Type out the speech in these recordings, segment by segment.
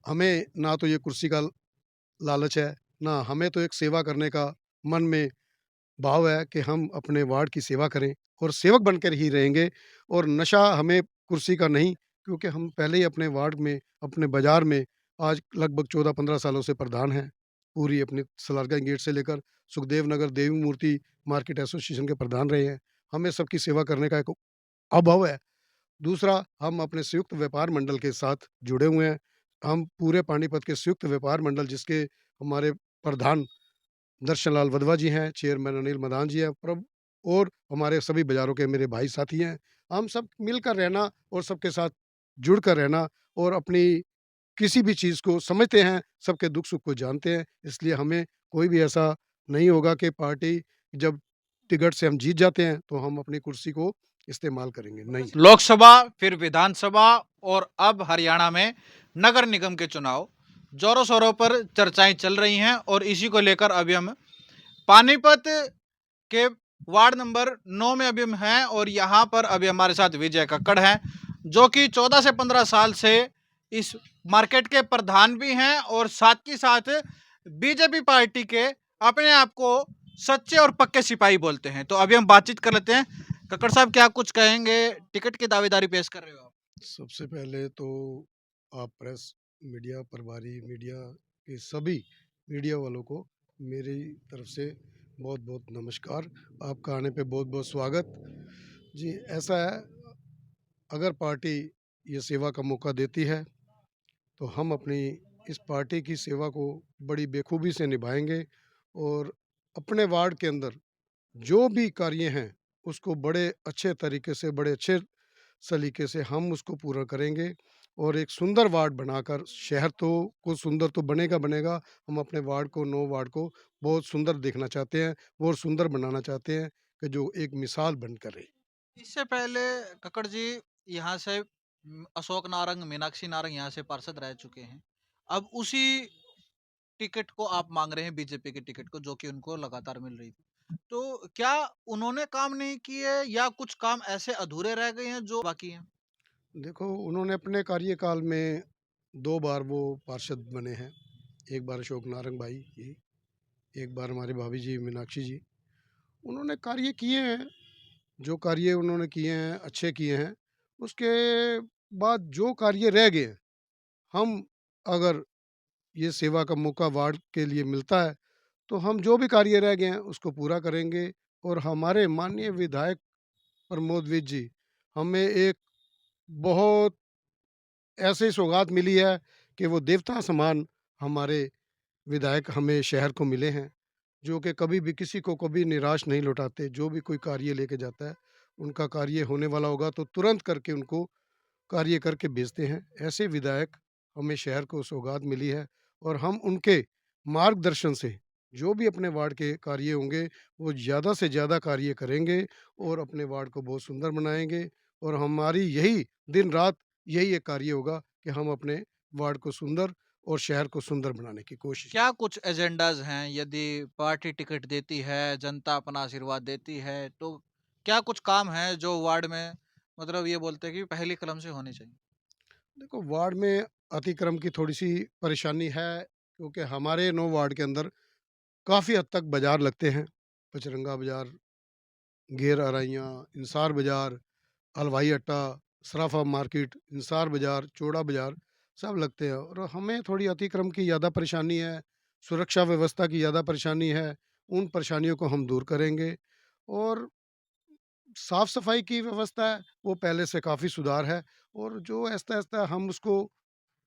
हमें ना तो ये कुर्सी का लालच है, ना हमें तो एक सेवा करने का मन में भाव है कि हम अपने वार्ड की सेवा करें और सेवक बनकर ही रहेंगे। और नशा हमें कुर्सी का नहीं, क्योंकि हम पहले ही अपने वार्ड में, अपने बाज़ार में आज लगभग 14-15 सालों से प्रधान हैं। पूरी अपनी सलारगंज गेट से लेकर सुखदेव नगर देवी मूर्ति मार्केट एसोसिएशन के प्रधान रहे हैं। हमें सबकी सेवा करने का एक अभाव है। दूसरा, हम अपने संयुक्त व्यापार मंडल के साथ जुड़े हुए हैं। हम पूरे पानीपत के संयुक्त व्यापार मंडल, जिसके हमारे प्रधान दर्शन लाल वधवा जी हैं, चेयरमैन अनिल मदान जी हैं, और हमारे सभी बाज़ारों के मेरे भाई साथी हैं। हम सब मिलकर रहना और सबके साथ जुड़कर रहना और अपनी किसी भी चीज़ को समझते हैं, सबके दुख-सुख को जानते हैं। इसलिए हमें कोई भी ऐसा नहीं होगा कि पार्टी जब टिकट से हम जीत जाते हैं, तो हम अपनी कुर्सी को इस्तेमाल करेंगे, नहीं। लोकसभा, फिर विधानसभा और अब हरियाणा में नगर निगम के चुनाव जोरों शोरों पर चर्चाएं चल रही हैं और इसी को लेकर अभी हम पानीपत के वार्ड नंबर 9 में अभी हम हैं और यहाँ पर अभी हमारे साथ विजय कक्कड़ हैं, जो कि 14 से 15 साल से इस मार्केट के प्रधान भी हैं और साथ ही साथ बीजेपी पार्टी के अपने आप को सच्चे और पक्के सिपाही बोलते हैं। तो अभी हम बातचीत कर लेते हैं। कक्कड़ साहब, क्या कुछ कहेंगे? टिकट की दावेदारी पेश कर रहे हो आप। सबसे पहले तो आप प्रेस मीडिया, प्रभारी मीडिया के सभी मीडिया वालों को मेरी तरफ से बहुत-बहुत नमस्कार। आपका आने पे बहुत-बहुत स्वागत। जी, ऐसा है, अगर पार्टी ये सेवा का मौका देती है, तो हम अपनी इस पार्टी की सेवा को बड़ी बेखूबी से निभाएँगे और अपने वार्ड के अंदर जो भी कार्य हैं, उसको बड़े अच्छे तरीके से, बड़े अच्छे सलीके से हम उसको पूरा करेंगे और एक सुंदर वार्ड बनाकर, शहर तो को सुंदर तो बनेगा बनेगा, हम अपने वार्ड को, 9 वार्ड को बहुत सुंदर देखना चाहते हैं और सुंदर बनाना चाहते हैं कि जो एक मिसाल बनकर रहे। इससे पहले कक्कड़ जी यहाँ से अशोक नारंग, मीनाक्षी नारंग यहाँ से पार्षद रह चुके हैं। अब उसी टिकट को आप मांग रहे हैं, बीजेपी के टिकट को, जो कि उनको लगातार मिल रही थी। तो क्या उन्होंने काम नहीं किए या कुछ काम ऐसे अधूरे रह गए हैं जो बाकी हैं? देखो, उन्होंने अपने कार्यकाल में 2 बार वो पार्षद बने हैं। एक बार अशोक नारंग भाई जी, एक बार हमारी भाभी जी मीनाक्षी जी। उन्होंने कार्य किए हैं, जो कार्य उन्होंने किए हैं, अच्छे किए हैं। उसके बाद जो कार्य रह गए हैं, हम अगर ये सेवा का मौका वार्ड के लिए मिलता है, तो हम जो भी कार्य रह गए हैं, उसको पूरा करेंगे। और हमारे माननीय विधायक प्रमोद विज जी, हमें एक बहुत ऐसी सौगात मिली है कि वो देवता समान हमारे विधायक हमें शहर को मिले हैं, जो कि कभी भी किसी को कभी निराश नहीं लौटाते। जो भी कोई कार्य लेके जाता है, उनका कार्य होने वाला होगा तो तुरंत करके उनको कार्य करके भेजते हैं। ऐसे विधायक हमें शहर को सौगात मिली है और हम उनके मार्गदर्शन से जो भी अपने वार्ड के कार्य होंगे, वो ज़्यादा से ज़्यादा कार्य करेंगे और अपने वार्ड को बहुत सुंदर बनाएँगे। और हमारी यही दिन-रात यही एक कार्य होगा कि हम अपने वार्ड को सुंदर और शहर को सुंदर बनाने की कोशिश। क्या कुछ एजेंडाज हैं? यदि पार्टी टिकट देती है, जनता अपना आशीर्वाद देती है, तो क्या कुछ काम है जो वार्ड में मतलब ये बोलते हैं कि पहली कलम से होने चाहिए? देखो, वार्ड में अतिक्रम की थोड़ी-सी परेशानी है, क्योंकि हमारे 9 वार्ड के अंदर काफ़ी हद तक बाज़ार लगते हैं। पचरंगा बाज़ार, घेर अराइयाँ, इंसार बाज़ार, हलवाई अड्डा, सराफा मार्केट, इंसार बाज़ार, चौड़ा बाज़ार सब लगते हैं और हमें थोड़ी अतिक्रम की ज़्यादा परेशानी है, सुरक्षा व्यवस्था की ज़्यादा परेशानी है। उन परेशानियों को हम दूर करेंगे और साफ-सफाई की व्यवस्था है, वो पहले से काफ़ी सुधार है और जो आहिस्ता-आहिस्ता हम उसको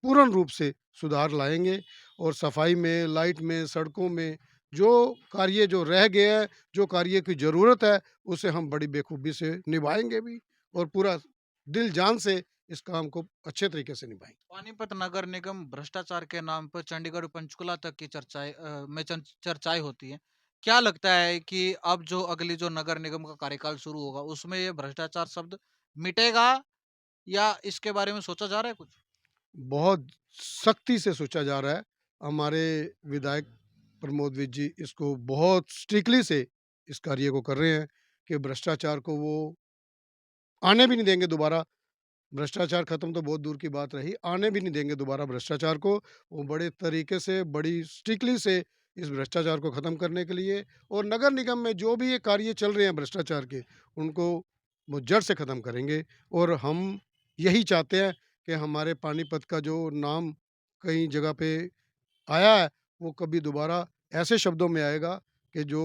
पूर्ण रूप से सुधार लाएँगे और सफाई में, लाइट में, सड़कों में जो कार्य जो रह गए हैं, जो कार्य की ज़रूरत है, उसे हम बड़ी बेखूबी से निभाएँगे भी और पूरा दिल-जान से इस काम को अच्छे तरीके से निभाएँगे। पानीपत नगर निगम भ्रष्टाचार के नाम पर चंडीगढ़ पंचकुला तक की चर्चाएं होती हैं। क्या लगता है कि अब जो अगली जो नगर निगम का कार्यकाल शुरू होगा उसमें ये भ्रष्टाचार शब्द मिटेगा या इसके बारे में सोचा जा रहा है कुछ? बहुत सख्ती से सोचा जा रहा है। हमारे विधायक प्रमोद विज जी इसको बहुत स्ट्रिक्टली से इस कार्य को कर रहे हैं कि भ्रष्टाचार को वो आने भी नहीं देंगे दोबारा। भ्रष्टाचार खत्म तो बहुत दूर की बात रही, आने भी नहीं देंगे दोबारा भ्रष्टाचार को। वो बड़े तरीके से, बड़ी स्ट्रिक्टली से इस भ्रष्टाचार को ख़त्म करने के लिए, और नगर निगम में जो भी ये कार्य चल रहे हैं भ्रष्टाचार के, उनको वो जड़ से ख़त्म करेंगे। और हम यही चाहते हैं कि हमारे पानीपत का जो नाम कई जगह पे आया है, वो कभी दोबारा ऐसे शब्दों में आएगा कि जो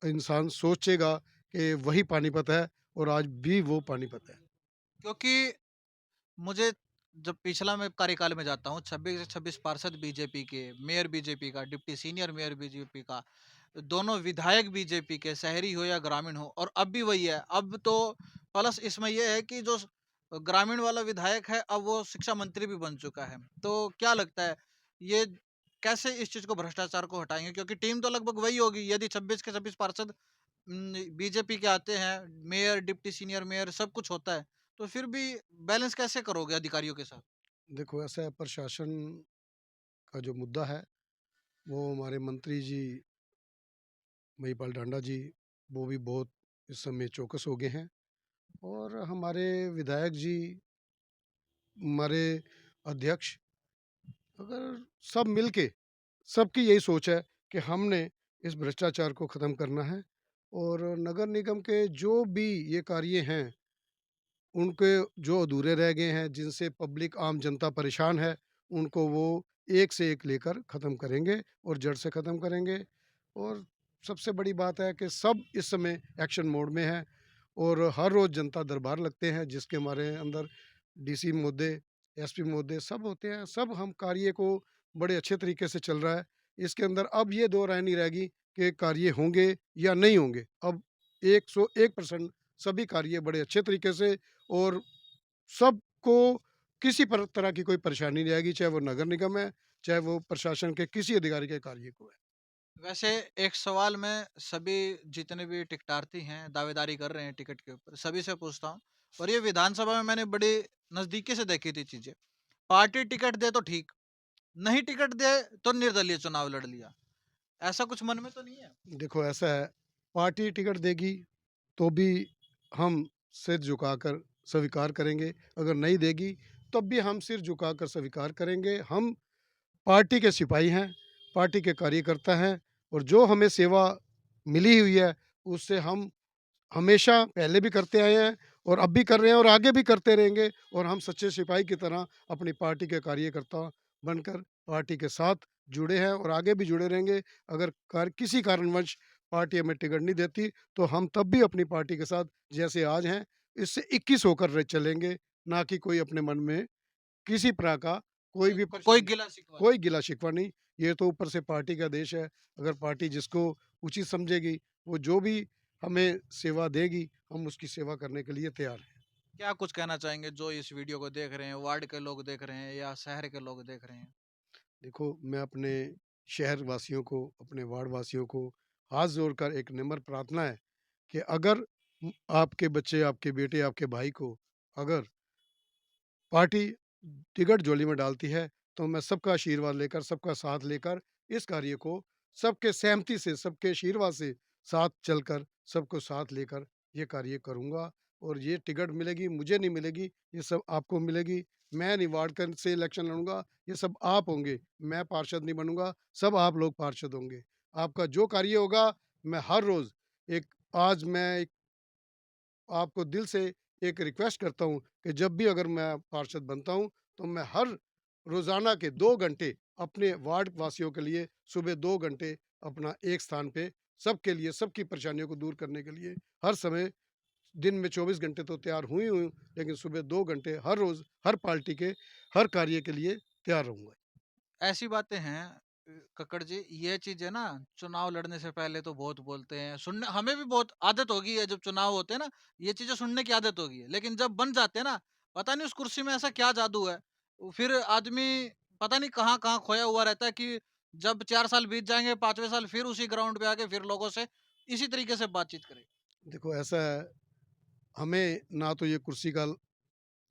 इंसान सोचेगा कि वही पानीपत है, और आज भी वो पानीपत है। क्योंकि मुझे जब पिछला मैं कार्यकाल में जाता हूँ 26 से 26 पार्षद बीजेपी के, मेयर बीजेपी का, डिप्टी सीनियर मेयर बीजेपी का, दोनों विधायक बीजेपी के, शहरी हो या ग्रामीण हो, और अब भी वही है। अब तो प्लस इसमें ये है कि जो ग्रामीण वाला विधायक है अब वो शिक्षा मंत्री भी बन चुका है। तो क्या लगता है ये कैसे इस चीज को, भ्रष्टाचार को हटाएंगे? क्योंकि टीम तो लगभग वही होगी यदि 26 के 26 पार्षद बीजेपी के आते हैं, मेयर, डिप्टी सीनियर मेयर सब कुछ होता है, तो फिर भी बैलेंस कैसे करोगे अधिकारियों के साथ? देखो, ऐसा है, प्रशासन का जो मुद्दा है, वो हमारे मंत्री जी महिपाल ढांडा जी, वो भी बहुत इस समय चौकस हो गए हैं। और हमारे विधायक जी, हमारे अध्यक्ष, अगर सब मिलके, सबकी यही सोच है कि हमने इस भ्रष्टाचार को ख़त्म करना है, और नगर निगम के जो भी ये कार्य हैं, उनके जो अधूरे रह गए हैं, जिनसे पब्लिक आम जनता परेशान है, उनको वो एक से एक लेकर ख़त्म करेंगे, और जड़ से ख़त्म करेंगे। और सबसे बड़ी बात है कि सब इस समय एक्शन मोड में हैं, और हर रोज़ जनता दरबार लगते हैं, जिसके हमारे अंदर डीसी महोदय, एसपी महोदय सब होते हैं। सब हम कार्य को बड़े अच्छे तरीके से चल रहा है। इसके अंदर अब ये दो राय नहीं रहेगी कि कार्य होंगे या नहीं होंगे। अब 101% सभी कार्य बड़े अच्छे तरीके से, और सबको किसी तरह की कोई परेशानी नहीं आएगी, चाहे वो नगर निगम है, चाहे वो प्रशासन के किसी अधिकारी के कार्य को है। वैसे एक सवाल मैं सभी जितने भी टिकटार्थी हैं दावेदारी कर रहे हैं टिकट के ऊपर सभी से पूछता हूँ, और ये विधानसभा में मैंने बड़ी नजदीकी से देखी थी चीजें। पार्टी टिकट दे तो ठीक, नहीं टिकट दे तो निर्दलीय चुनाव लड़ लिया। ऐसा कुछ मन में तो नहीं है? देखो, ऐसा है, पार्टी टिकट देगी तो भी हम सिर झुकाकर स्वीकार करेंगे, अगर नहीं देगी तब भी हम सिर झुकाकर स्वीकार करेंगे। हम पार्टी के सिपाही हैं, पार्टी के कार्यकर्ता हैं, और जो हमें सेवा मिली हुई है, उससे हम हमेशा पहले भी करते आए हैं, और अब भी कर रहे हैं, और आगे भी करते रहेंगे। और हम सच्चे सिपाही की तरह अपनी पार्टी के कार्यकर्ता बनकर पार्टी के साथ जुड़े हैं, और आगे भी जुड़े रहेंगे। अगर किसी कारणवश पार्टी हमें टिकट नहीं देती, तो हम तब भी अपनी पार्टी के साथ जैसे आज हैं, इससे 21 होकर चलेंगे, ना कि कोई अपने मन में किसी तरह का कोई भी कोई परेशानी, गिला शिकवा नहीं। कोई गिला शिकवा नहीं। ये तो ऊपर से पार्टी का देश है। अगर पार्टी जिसको उचित समझेगी, वो जो भी हमें सेवा देगी, हम उसकी सेवा करने के लिए तैयार हैं। क्या कुछ कहना चाहेंगे जो इस वीडियो को देख रहे हैं, वार्ड के लोग देख रहे हैं या शहर के लोग देख रहे हैं? देखो, मैं अपने शहर वासियों को, अपने वार्ड वासियों को हाथ जोड़कर एक नम्र प्रार्थना है कि अगर आपके बच्चे, आपके बेटे, आपके भाई को अगर पार्टी टिकट झोली में डालती है, तो मैं सबका आशीर्वाद लेकर, सबका साथ लेकर इस कार्य को सबके सहमति से, सबके आशीर्वाद से साथ चलकर, सबको साथ लेकर ये कार्य करूँगा। और ये टिकट मिलेगी, मुझे नहीं मिलेगी, ये सब आपको मिलेगी। मैं नहीं वार्ड से इलेक्शन लड़ूँगा, ये सब आप होंगे। मैं पार्षद नहीं बनूँगा, सब आप लोग पार्षद होंगे। आपका जो कार्य होगा, मैं हर रोज़ एक आज मैं आपको दिल से एक रिक्वेस्ट करता हूँ कि जब भी अगर मैं पार्षद बनता हूँ, तो मैं हर रोज़ाना के 2 घंटे अपने वार्ड वासियों के लिए, सुबह 2 घंटे अपना एक स्थान पे सबके लिए, सबकी परेशानियों को दूर करने के लिए हर समय, दिन में 24 घंटे तो तैयार हुई हूँ, लेकिन सुबह 2 घंटे हर रोज़, हर पार्टी के हर कार्य के लिए तैयार रहूँगा। ऐसी बातें हैं कक्कड़ जी, ये चीज़ है ना, चुनाव लड़ने से पहले तो बहुत बोलते हैं, सुनने हमें भी बहुत आदत हो गई है, जब चुनाव होते हैं ना, ये चीज़ें सुनने की आदत हो गई है। लेकिन जब बन जाते हैं ना, पता नहीं उस कुर्सी में ऐसा क्या जादू है, फिर आदमी पता नहीं कहाँ-कहाँ खोया हुआ रहता है कि जब 4 साल बीत जाएँगे, 5वें साल फिर उसी ग्राउंड पे आके फिर लोगों से इसी तरीके से बातचीत करें। देखो, ऐसा है, हमें ना तो ये कुर्सी का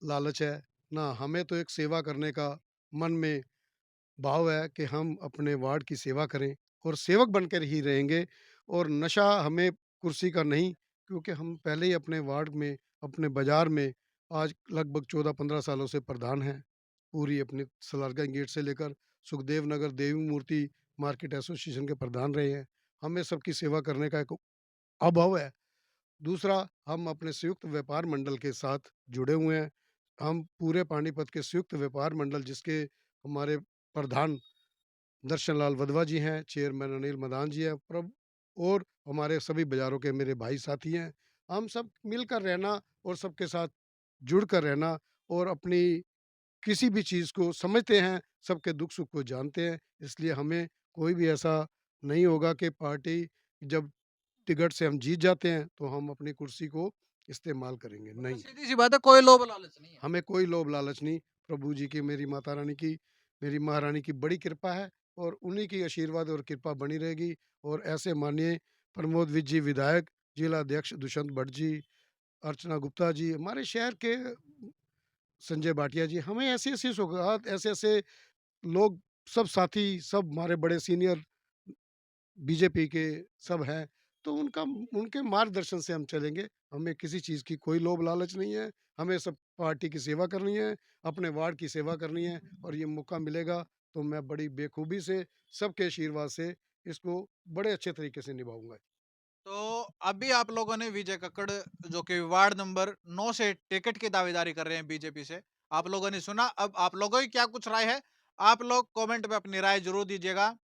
लालच है, ना हमें तो एक सेवा करने का मन में भाव है कि हम अपने वार्ड की सेवा करें, और सेवक बनकर ही रहेंगे। और नशा हमें कुर्सी का नहीं, क्योंकि हम पहले ही अपने वार्ड में, अपने बाजार में आज लगभग 14-15 सालों से प्रधान हैं। पूरी अपनी सलारगंज गेट से लेकर सुखदेव नगर देवी मूर्ति मार्केट एसोसिएशन के प्रधान रहे हैं। हमें सबकी सेवा करने का एक अभाव है। दूसरा, हम अपने संयुक्त व्यापार मंडल के साथ जुड़े हुए हैं। हम पूरे पानीपत के संयुक्त व्यापार मंडल जिसके हमारे प्रधान दर्शन लाल वधवा जी हैं, चेयरमैन अनिल मदान जी हैं, और हमारे सभी बाज़ारों के मेरे भाई साथी हैं। हम सब मिलकर रहना और सबके साथ जुड़कर रहना और अपनी किसी भी चीज़ को समझते हैं, सबके दुख-सुख को जानते हैं। इसलिए हमें कोई भी ऐसा नहीं होगा कि पार्टी जब टिकट से हम जीत जाते हैं, तो हम अपनी कुर्सी को इस्तेमाल करेंगे, मतलब नहीं। सीधी-सी बात है, कोई लोभ लालच नहीं है। हमें कोई लोभ लालच नहीं, प्रभु जी की, मेरी माता रानी की, मेरी महारानी की बड़ी कृपा है और उन्हीं की आशीर्वाद और कृपा बनी रहेगी। और ऐसे माननीय प्रमोद विज जी विधायक, जिला अध्यक्ष दुष्यंत भट्ट जी, अर्चना गुप्ता जी, हमारे शहर के संजय भाटिया जी, हमें ऐसी-ऐसी सौगात, ऐसे-ऐसे लोग, सब साथी, सब हमारे बड़े सीनियर बीजेपी के सब हैं, तो उनके मार्गदर्शन से हम चलेंगे। हमें किसी चीज़ की कोई लोभ लालच नहीं है, हमें सब पार्टी की सेवा करनी है, अपने वार्ड की सेवा करनी है और ये मौका मिलेगा तो मैं बड़ी बेखूबी से, सबके आशीर्वाद से इसको बड़े अच्छे तरीके से निभाऊँगा। तो अभी आप लोगों ने विजय कक्कड़, जो कि वार्ड नंबर 9 से टिकट की दावेदारी कर रहे हैं बीजेपी से, आप लोगों ने सुना। अब आप लोगों की क्या कुछ राय है? आप लोग कमेंट में अपनी राय ज़रूर दीजिएगा।